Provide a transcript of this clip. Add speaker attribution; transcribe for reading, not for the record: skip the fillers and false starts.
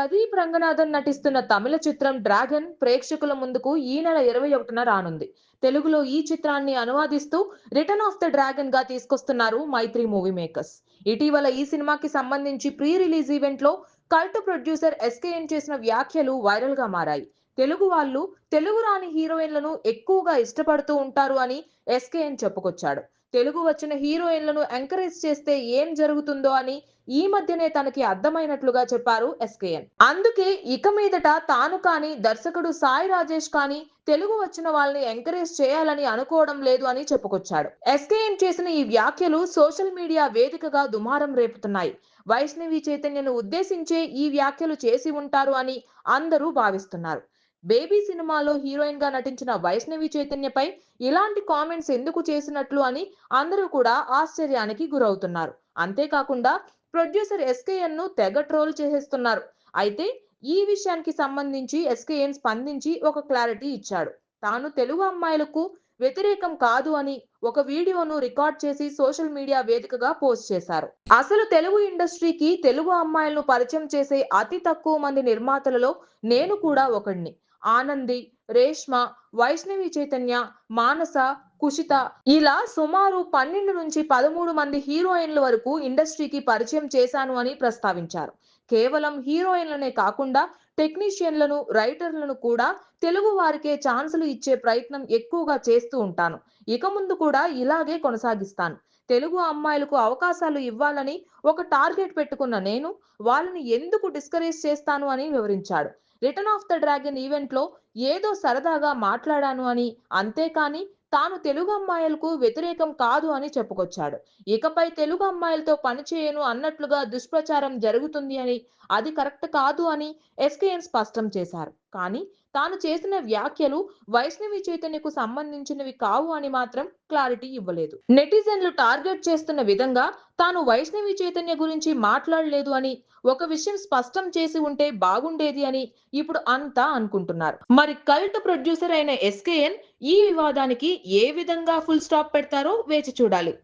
Speaker 1: ప్రదీప్ రంగనాథన్ నటిస్తున్న తమిళ చిత్రం డ్రాగన్ ప్రేక్షకుల ముందుకు ఈ నెల 21న రానుంది. తెలుగులో ఈ చిత్రాన్ని అనువాదిస్తూ రిటర్న్ ఆఫ్ ద డ్రాగన్ గా తీసుకొస్తున్నారు మైత్రి మూవీ మేకర్స్. ఇటీవల ఈ సినిమాకి సంబంధించి ప్రీ రిలీజ్ ఈవెంట్ లో కల్ట్ ప్రొడ్యూసర్ ఎస్కేఎన్ చేసిన వ్యాఖ్యలు వైరల్ గా మారాయి. తెలుగు వాళ్ళు తెలుగు రాని హీరోయిన్లను ఎక్కువగా ఇష్టపడుతూ ఉంటారు అని ఎస్కేఎన్ చెప్పుకొచ్చాడు. తెలుగు వచ్చిన హీరోయిన్లను ఎంకరేజ్ చేస్తే ఏం జరుగుతుందో అని ఈ మధ్యనే తనకి అర్థమైనట్లుగా చెప్పారు ఎస్కేఎన్. అందుకే ఇక మీదట తాను కానీ దర్శకుడు సాయి రాజేష్ కానీ తెలుగు వచ్చిన వాళ్ళని ఎంకరేజ్ చేయాలని అనుకోవడం లేదు అని చెప్పుకొచ్చాడు. ఎస్కేఎన్ చేసిన ఈ వ్యాఖ్యలు సోషల్ మీడియా వేదికగా దుమారం రేపుతున్నాయి. వైష్ణవి చైతన్యను ఉద్దేశించే ఈ వ్యాఖ్యలు చేసి ఉంటారు అని అందరూ భావిస్తున్నారు. బేబీ సినిమాలో హీరోయిన్ గా నటించిన వైష్ణవి చైతన్యపై ఇలాంటి కామెంట్స్ ఎందుకు చేసినట్లు అని అందరూ కూడా ఆశ్చర్యానికి గురవుతున్నారు. అంతేకాకుండా ప్రొడ్యూసర్ ఎస్కేఎన్ ను తెగ ట్రోల్ చేసేస్తున్నారు. అయితే ఈ విషయానికి సంబంధించి ఎస్కేఎన్ స్పందించి ఒక క్లారిటీ ఇచ్చాడు. తాను తెలుగు అమ్మాయిలకు వ్యతిరేకం కాదు అని ఒక వీడియోను రికార్డ్ చేసి సోషల్ మీడియా వేదికగా పోస్ట్ చేశారు. అసలు తెలుగు ఇండస్ట్రీకి తెలుగు అమ్మాయిలను పరిచయం చేసే అతి తక్కువ మంది నిర్మాతలలో నేను కూడా ఒకడిని. ఆనంది, రేష్మ, వైష్ణవి చైతన్య, మానస, కుషిత ఇలా సుమారు 12 నుంచి 13 మంది హీరోయిన్ల వరకు ఇండస్ట్రీకి పరిచయం చేశాను అని ప్రస్తావించారు. కేవలం హీరోయిన్లనే కాకుండా టెక్నీషియన్లను, రైటర్లను కూడా తెలుగు వారికే ఛాన్సులు ఇచ్చే ప్రయత్నం ఎక్కువగా చేస్తూ ఉంటాను. ఇక ముందు కూడా ఇలాగే కొనసాగిస్తాను. తెలుగు అమ్మాయిలకు అవకాశాలు ఇవ్వాలని ఒక టార్గెట్ పెట్టుకున్న నేను వాళ్ళని ఎందుకు డిస్కరేజ్ చేస్తాను అని వివరించాడు. Return of the dragon event లో ఏదో సరదాగా మాట్లాడాను అని, అంతేకాని తాను తెలుగు అమ్మాయిలకు వ్యతిరేకం కాదు అని చెప్పుకొచ్చాడు. ఇకపై తెలుగు అమ్మాయిలతో పనిచేయను అన్నట్లుగా దుష్ప్రచారం జరుగుతుంది అని, అది కరెక్ట్ కాదు అని ఎస్కేఎన్ స్పష్టం చేశారు. కానీ తాను చేసిన వ్యాఖ్యలు వైష్ణవి చైతన్యకు సంబంధించినవి కావు అని మాత్రం క్లారిటీ ఇవ్వలేదు. నెటిజన్లు టార్గెట్ చేస్తున్న విధంగా తాను వైష్ణవి చైతన్య గురించి మాట్లాడలేదు అని, ఒక విషయం స్పష్టం చేసి ఉంటే బాగుండేది అని ఇప్పుడు అంతా అనుకుంటున్నారు. మరి కల్ట్ ప్రొడ్యూసర్ అయిన ఎస్కేఎన్ ఈ వివాదానికి ఏ విధంగా ఫుల్ స్టాప్ పెడతారో వేచి చూడాలి.